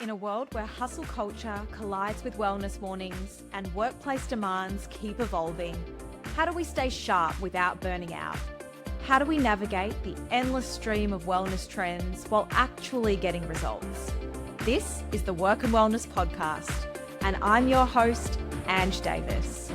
In a world where hustle culture collides with wellness warnings and workplace demands keep evolving, how do we stay sharp without burning out? How do we navigate the endless stream of wellness trends while actually getting results? This is the Work and Wellness Podcast, and I'm your host, Ange Davis.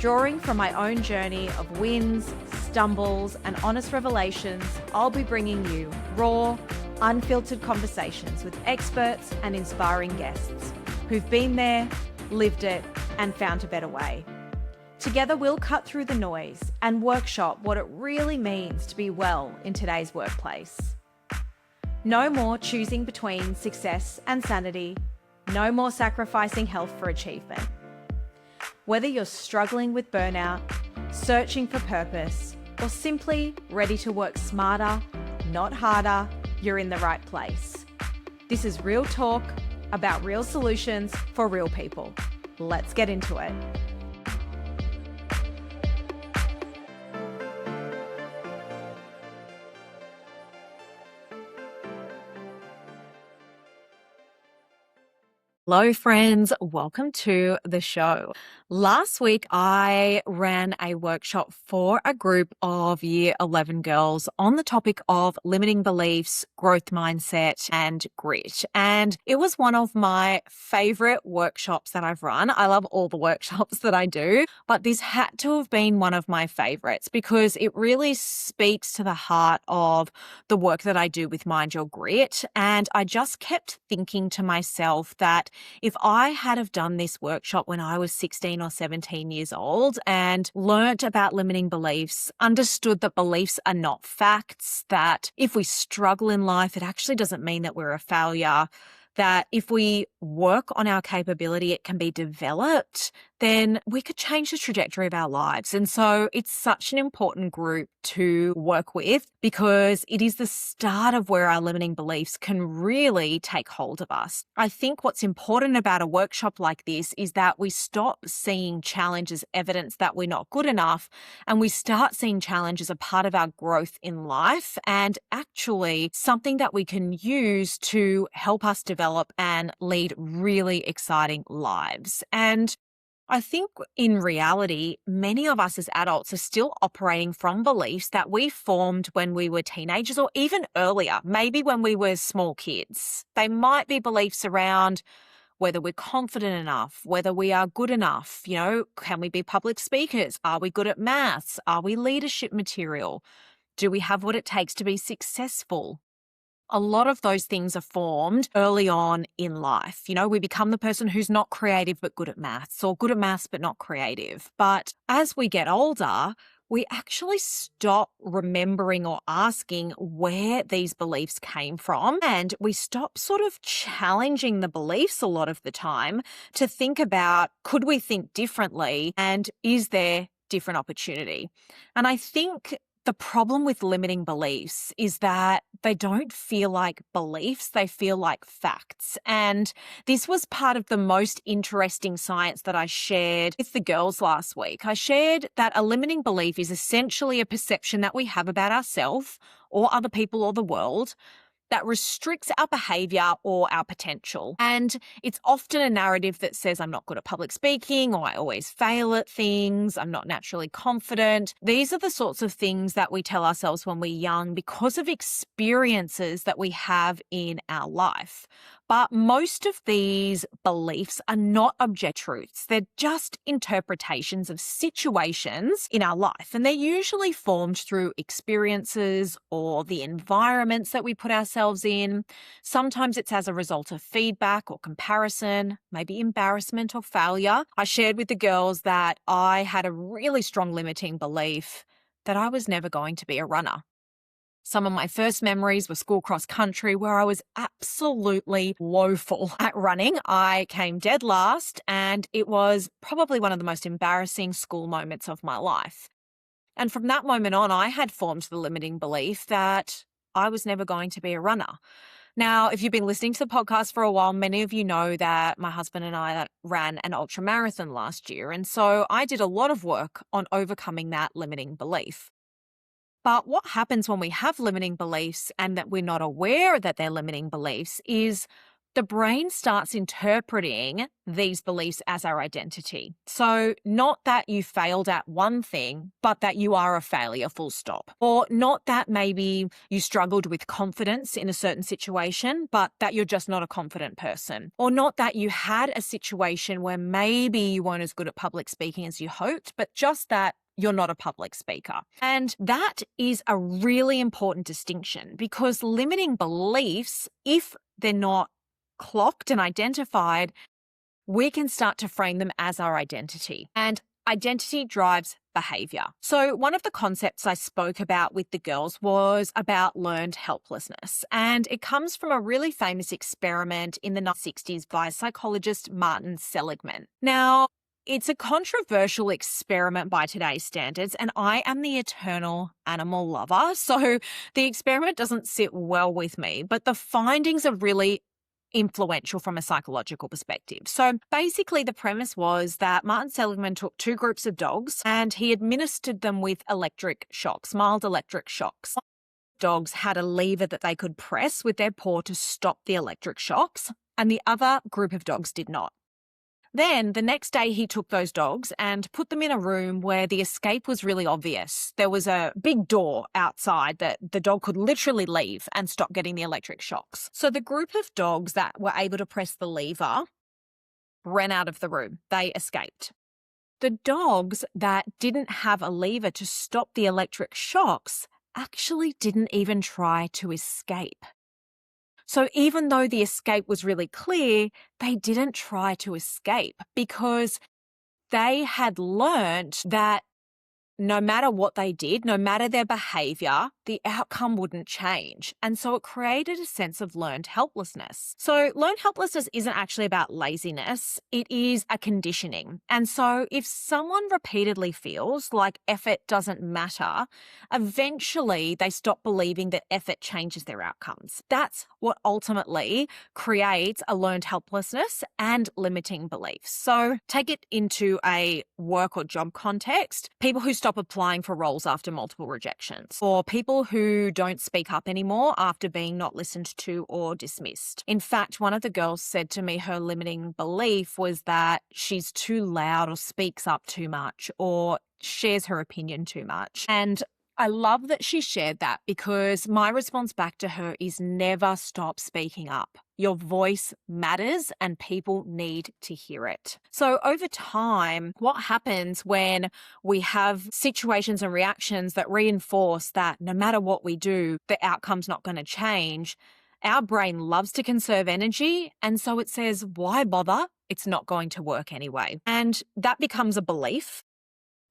Drawing from my own journey of wins, stumbles, and honest revelations, I'll be bringing you raw, unfiltered conversations with experts and inspiring guests who've been there, lived it, and found a better way. Together, we'll cut through the noise and workshop what it really means to be well in today's workplace. No more choosing between success and sanity. No more sacrificing health for achievement. Whether you're struggling with burnout, searching for purpose, or simply ready to work smarter, not harder, you're in the right place. This is real talk about real solutions for real people. Let's get into it. Hello, friends. Welcome to the show. Last week, I ran a workshop for a group of Year 11 girls on the topic of limiting beliefs, growth mindset, and grit. And it was one of my favorite workshops that I've run. I love all the workshops that I do, but this had to have been one of my favorites because it really speaks to the heart of the work that I do with Mind Your Grit. And I just kept thinking to myself that if I had have done this workshop when I was 16 or 17 years old and learnt about limiting beliefs, understood that beliefs are not facts, that if we struggle in life, it actually doesn't mean that we're a failure, that if we work on our capability, it can be developed, then we could change the trajectory of our lives. And so it's such an important group to work with because it is the start of where our limiting beliefs can really take hold of us. I think what's important about a workshop like this is that we stop seeing challenge as evidence that we're not good enough, and we start seeing challenge as a part of our growth in life and actually something that we can use to help us develop and lead really exciting lives. And I think in reality, many of us as adults are still operating from beliefs that we formed when we were teenagers or even earlier, maybe when we were small kids. They might be beliefs around whether we're confident enough, whether we are good enough, can we be public speakers? Are we good at maths? Are we leadership material? Do we have what it takes to be successful? A lot of those things are formed early on in life. We become the person who's not creative but good at maths, or good at maths but not creative. But as we get older, we actually stop remembering or asking where these beliefs came from, and we stop sort of challenging the beliefs a lot of the time to think about, could we think differently, and is there different opportunity? And I think the problem with limiting beliefs is that they don't feel like beliefs, they feel like facts. And this was part of the most interesting science that I shared with the girls last week. I shared that a limiting belief is essentially a perception that we have about ourselves or other people or the world that restricts our behavior or our potential. And it's often a narrative that says, I'm not good at public speaking, or I always fail at things, I'm not naturally confident. These are the sorts of things that we tell ourselves when we're young because of experiences that we have in our life. But most of these beliefs are not objective truths. They're just interpretations of situations in our life. And they're usually formed through experiences or the environments that we put ourselves in. Sometimes it's as a result of feedback or comparison, maybe embarrassment or failure. I shared with the girls that I had a really strong limiting belief that I was never going to be a runner. Some of my first memories were school cross country, where I was absolutely woeful at running. I came dead last, and it was probably one of the most embarrassing school moments of my life. And from that moment on, I had formed the limiting belief that I was never going to be a runner. Now, if you've been listening to the podcast for a while, many of you know that my husband and I ran an ultra marathon last year. And so I did a lot of work on overcoming that limiting belief. But what happens when we have limiting beliefs and that we're not aware that they're limiting beliefs is the brain starts interpreting these beliefs as our identity. So, not that you failed at one thing, but that you are a failure, full stop. Or not that maybe you struggled with confidence in a certain situation, but that you're just not a confident person. Or not that you had a situation where maybe you weren't as good at public speaking as you hoped, but just that you're not a public speaker. And that is a really important distinction, because limiting beliefs, if they're not clocked and identified, we can start to frame them as our identity. And identity drives behavior. So one of the concepts I spoke about with the girls was about learned helplessness. And it comes from a really famous experiment in the 1960s by psychologist Martin Seligman. Now, it's a controversial experiment by today's standards, and I am the eternal animal lover, so the experiment doesn't sit well with me, but the findings are really influential from a psychological perspective. So basically the premise was that Martin Seligman took two groups of dogs and he administered them with electric shocks, mild electric shocks. Dogs had a lever that they could press with their paw to stop the electric shocks, and the other group of dogs did not. Then the next day he took those dogs and put them in a room where the escape was really obvious. There was a big door outside that the dog could literally leave and stop getting the electric shocks. So the group of dogs that were able to press the lever ran out of the room. They escaped. The dogs that didn't have a lever to stop the electric shocks actually didn't even try to escape. So even though the escape was really clear, they didn't try to escape because they had learnt that no matter what they did, no matter their behavior, the outcome wouldn't change. And so it created a sense of learned helplessness. So learned helplessness isn't actually about laziness. It is a conditioning. And so if someone repeatedly feels like effort doesn't matter, eventually they stop believing that effort changes their outcomes. That's what ultimately creates a learned helplessness and limiting beliefs. So take it into a work or job context. People who stop applying for roles after multiple rejections, or people who don't speak up anymore after being not listened to or dismissed. In fact, one of the girls said to me her limiting belief was that she's too loud or speaks up too much or shares her opinion too much. And I love that she shared that, because my response back to her is never stop speaking up. Your voice matters and people need to hear it. So over time, what happens when we have situations and reactions that reinforce that no matter what we do, the outcome's not going to change? Our brain loves to conserve energy, and so it says, why bother? It's not going to work anyway. And that becomes a belief.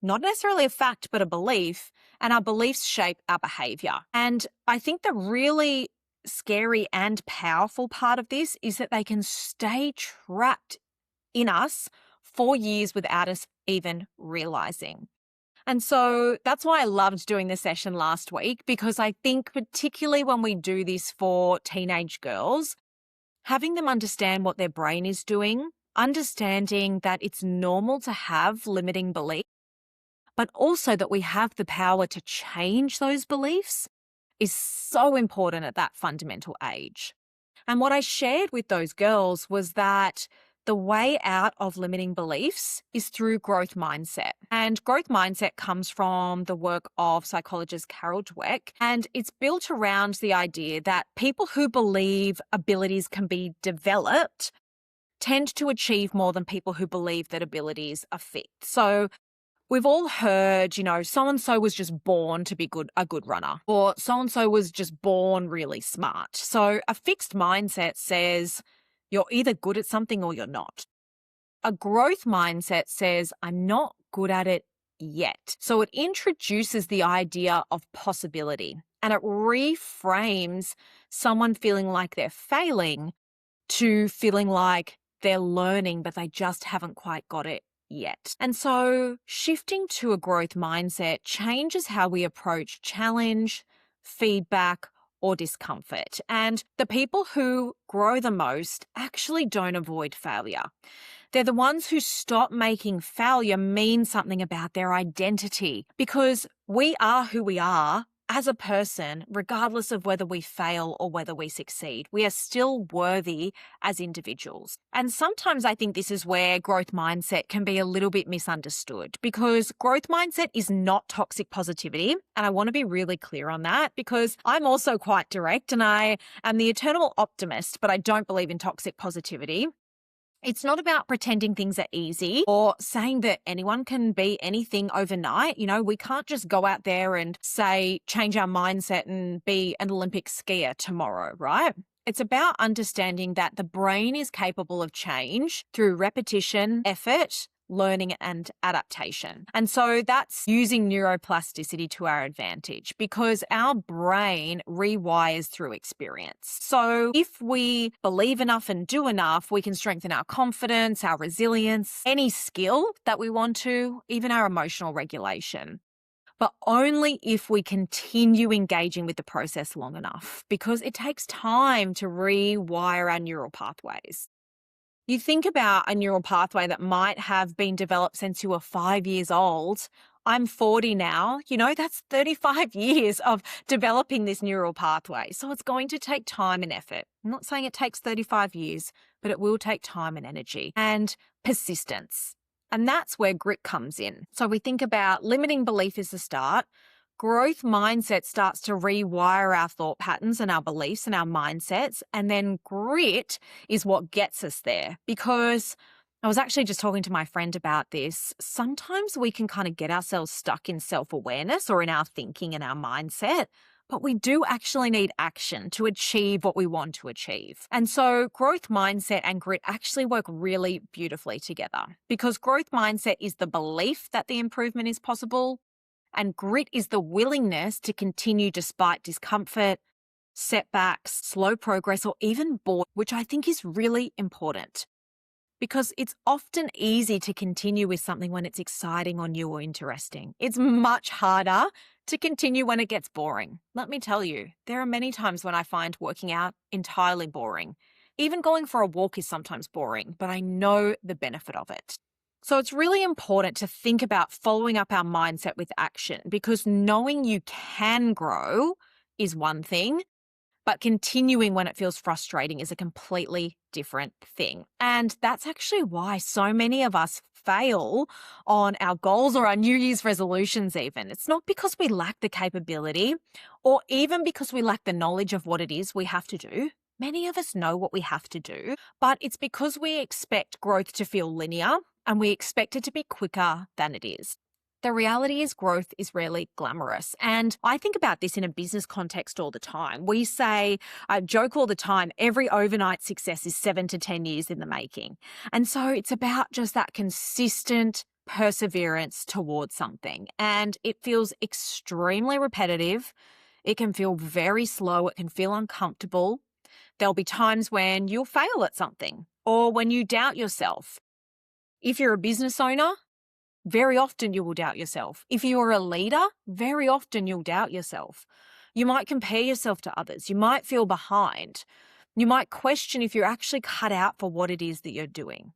Not necessarily a fact, but a belief, and our beliefs shape our behavior. And I think the really scary and powerful part of this is that they can stay trapped in us for years without us even realizing. And so that's why I loved doing the session last week, because I think particularly when we do this for teenage girls, having them understand what their brain is doing, understanding that it's normal to have limiting beliefs, but also that we have the power to change those beliefs is so important at that fundamental age. And what I shared with those girls was that the way out of limiting beliefs is through growth mindset. And growth mindset comes from the work of psychologist Carol Dweck, and it's built around the idea that people who believe abilities can be developed tend to achieve more than people who believe that abilities are fixed. So we've all heard, so-and-so was just born to be a good runner, or so-and-so was just born really smart. So a fixed mindset says you're either good at something or you're not. A growth mindset says I'm not good at it yet. So it introduces the idea of possibility, and it reframes someone feeling like they're failing to feeling like they're learning, but they just haven't quite got it yet. And so shifting to a growth mindset changes how we approach challenge, feedback, or discomfort. And the people who grow the most actually don't avoid failure. They're the ones who stop making failure mean something about their identity, because we are who we are as a person, regardless of whether we fail or whether we succeed, we are still worthy as individuals. And sometimes I think this is where growth mindset can be a little bit misunderstood, because growth mindset is not toxic positivity. And I want to be really clear on that, because I'm also quite direct and I am the eternal optimist, but I don't believe in toxic positivity. It's not about pretending things are easy or saying that anyone can be anything overnight. We can't just go out there and say, change our mindset and be an Olympic skier tomorrow, right? It's about understanding that the brain is capable of change through repetition, effort, learning and adaptation. And so that's using neuroplasticity to our advantage, because our brain rewires through experience. So if we believe enough and do enough, we can strengthen our confidence, our resilience, any skill that we want to, even our emotional regulation. But only if we continue engaging with the process long enough, because it takes time to rewire our neural pathways. You think about a neural pathway that might have been developed since you were 5 years old. I'm 40 now. That's 35 years of developing this neural pathway. So it's going to take time and effort. I'm not saying it takes 35 years, but it will take time and energy and persistence. And that's where grit comes in. So we think about limiting belief is the start. Growth mindset starts to rewire our thought patterns and our beliefs and our mindsets. And then grit is what gets us there. Because I was actually just talking to my friend about this. Sometimes we can kind of get ourselves stuck in self-awareness or in our thinking and our mindset, but we do actually need action to achieve what we want to achieve. And so growth mindset and grit actually work really beautifully together, because growth mindset is the belief that the improvement is possible. And grit is the willingness to continue despite discomfort, setbacks, slow progress, or even boredom, which I think is really important, because it's often easy to continue with something when it's exciting or new or interesting. It's much harder to continue when it gets boring. Let me tell you, there are many times when I find working out entirely boring. Even going for a walk is sometimes boring, but I know the benefit of it. So it's really important to think about following up our mindset with action, because knowing you can grow is one thing, but continuing when it feels frustrating is a completely different thing. And that's actually why so many of us fail on our goals or our New Year's resolutions even. It's not because we lack the capability or even because we lack the knowledge of what it is we have to do. Many of us know what we have to do, but it's because we expect growth to feel linear and we expect it to be quicker than it is. The reality is growth is rarely glamorous. And I think about this in a business context all the time. I joke all the time, every overnight success is 7 to 10 years in the making. And so it's about just that consistent perseverance towards something. And it feels extremely repetitive. It can feel very slow. It can feel uncomfortable. There'll be times when you'll fail at something or when you doubt yourself. If you're a business owner, very often you will doubt yourself. If you're a leader, very often you'll doubt yourself. You might compare yourself to others. You might feel behind. You might question if you're actually cut out for what it is that you're doing.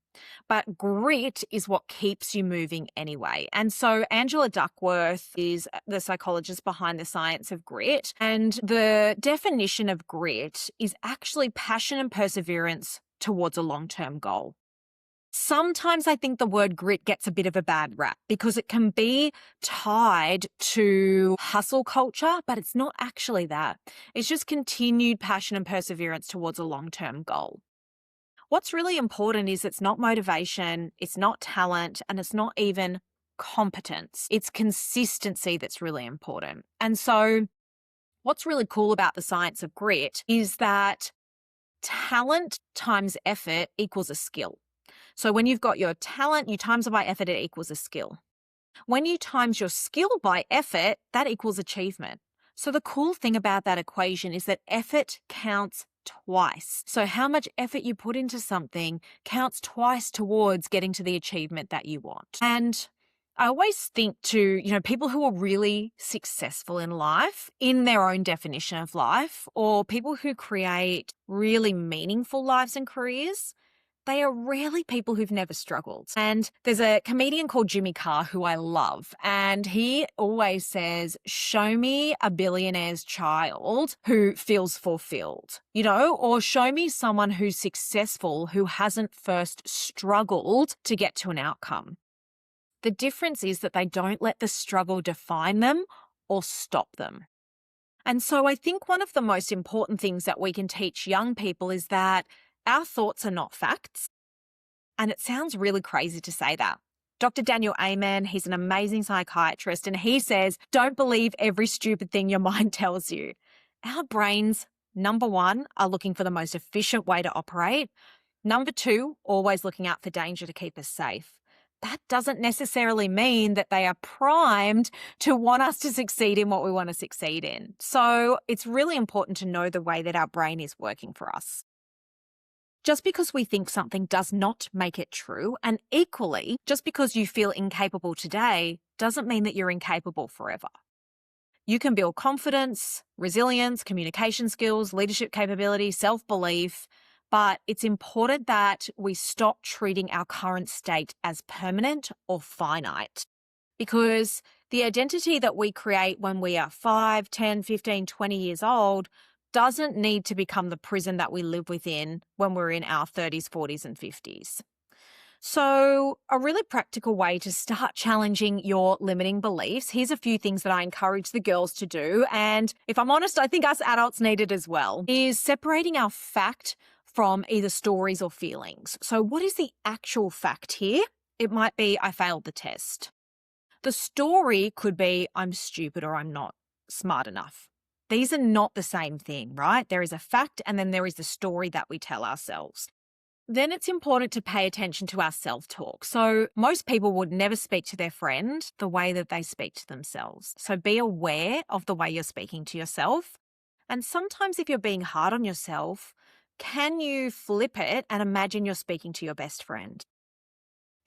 But grit is what keeps you moving anyway. And so Angela Duckworth is the psychologist behind the science of grit. And the definition of grit is actually passion and perseverance towards a long-term goal. Sometimes I think the word grit gets a bit of a bad rap because it can be tied to hustle culture, but it's not actually that. It's just continued passion and perseverance towards a long-term goal. What's really important is it's not motivation, it's not talent, and it's not even competence. It's consistency that's really important. And so what's really cool about the science of grit is that talent times effort equals a skill. So when you've got your talent, you times it by effort, it equals a skill. When you times your skill by effort, that equals achievement. So the cool thing about that equation is that effort counts twice. So how much effort you put into something counts twice towards getting to the achievement that you want. And I always think to, people who are really successful in life, in their own definition of life, or people who create really meaningful lives and careers, they are rarely people who've never struggled. And there's a comedian called Jimmy Carr who I love, and he always says, show me a billionaire's child who feels fulfilled, or show me someone who's successful who hasn't first struggled to get to an outcome. The difference is that they don't let the struggle define them or stop them. And so I think one of the most important things that we can teach young people is that our thoughts are not facts. And it sounds really crazy to say that. Dr. Daniel Amen, he's an amazing psychiatrist, and he says, don't believe every stupid thing your mind tells you. Our brains, number one, are looking for the most efficient way to operate. Number two, always looking out for danger to keep us safe. That doesn't necessarily mean that they are primed to want us to succeed in what we want to succeed in. So it's really important to know the way that our brain is working for us. Just because we think something does not make it true, and equally, just because you feel incapable today doesn't mean that you're incapable forever. You can build confidence, resilience, communication skills, leadership capability, self-belief, but it's important that we stop treating our current state as permanent or finite, because the identity that we create when we are 5, 10, 15, 20 years old doesn't need to become the prison that we live within when we're in our 30s, 40s, and 50s. So a really practical way to start challenging your limiting beliefs, here's a few things that I encourage the girls to do. And if I'm honest, I think us adults need it as well, is separating our fact from either stories or feelings. So what is the actual fact here? It might be, I failed the test. The story could be, I'm stupid or I'm not smart enough. These are not the same thing, right? There is a fact and then there is the story that we tell ourselves. Then it's important to pay attention to our self-talk. So most people would never speak to their friend the way that they speak to themselves. So be aware of the way you're speaking to yourself. And sometimes if you're being hard on yourself, can you flip it and imagine you're speaking to your best friend?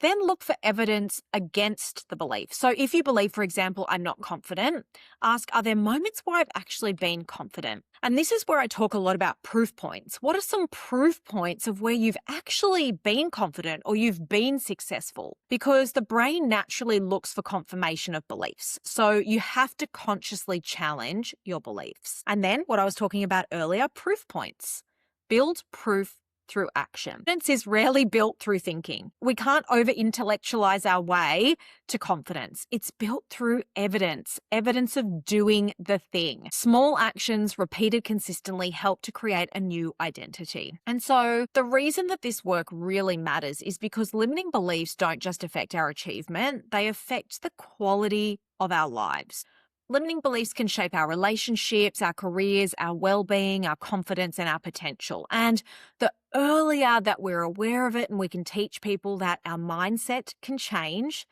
Then look for evidence against the belief. So if you believe, for example, I'm not confident, ask, are there moments where I've actually been confident? And this is where I talk a lot about proof points. What are some proof points of where you've actually been confident or you've been successful? Because the brain naturally looks for confirmation of beliefs. So you have to consciously challenge your beliefs. And then what I was talking about earlier, proof points. Build proof through action. Confidence is rarely built through thinking. We can't over-intellectualize our way to confidence. It's built through evidence of doing the thing. Small actions repeated consistently help to create a new identity. And so the reason that this work really matters is because limiting beliefs don't just affect our achievement, they affect the quality of our lives. Limiting beliefs can shape our relationships, our careers, our well-being, our confidence, and our potential. And the earlier that we're aware of it and we can teach people that our mindset can change,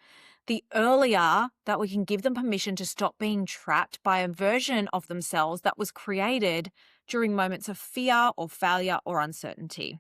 the earlier that we can give them permission to stop being trapped by a version of themselves that was created during moments of fear or failure or uncertainty.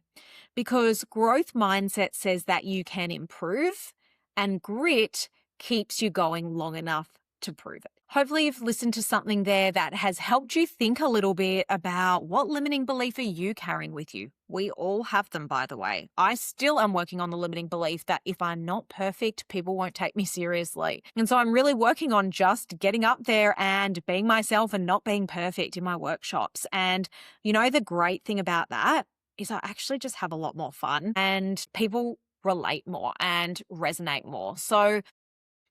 Because growth mindset says that you can improve, and grit keeps you going long enough to prove it. Hopefully you've listened to something there that has helped you think a little bit about what limiting belief are you carrying with you. We all have them, by the way. I still am working on the limiting belief that if I'm not perfect, people won't take me seriously. And so I'm really working on just getting up there and being myself and not being perfect in my workshops. And the great thing about that is I actually just have a lot more fun and people relate more and resonate more. So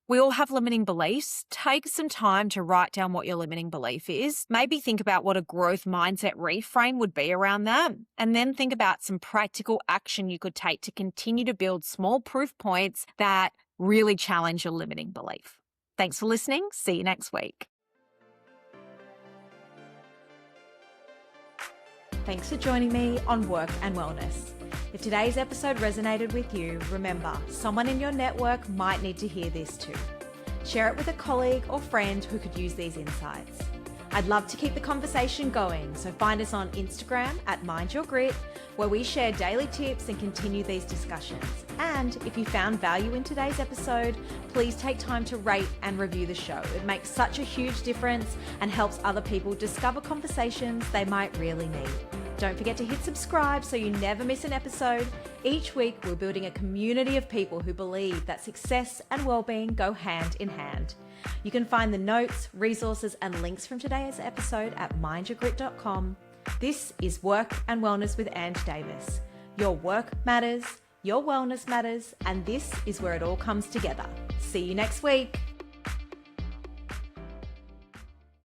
we all have limiting beliefs. Take some time to write down what your limiting belief is. Maybe think about what a growth mindset reframe would be around that. And then think about some practical action you could take to continue to build small proof points that really challenge your limiting belief. Thanks for listening. See you next week. Thanks for joining me on Work and Wellness. If today's episode resonated with you, remember, someone in your network might need to hear this too. Share it with a colleague or friend who could use these insights. I'd love to keep the conversation going, so find us on Instagram at Mind Your Grit, where we share daily tips and continue these discussions. And if you found value in today's episode, please take time to rate and review the show. It makes such a huge difference and helps other people discover conversations they might really need. Don't forget to hit subscribe so you never miss an episode. Each week, we're building a community of people who believe that success and well-being go hand in hand. You can find the notes, resources, and links from today's episode at mindyourgrit.com. This is Work and Wellness with Ange Davis. Your work matters, your wellness matters, and this is where it all comes together. See you next week.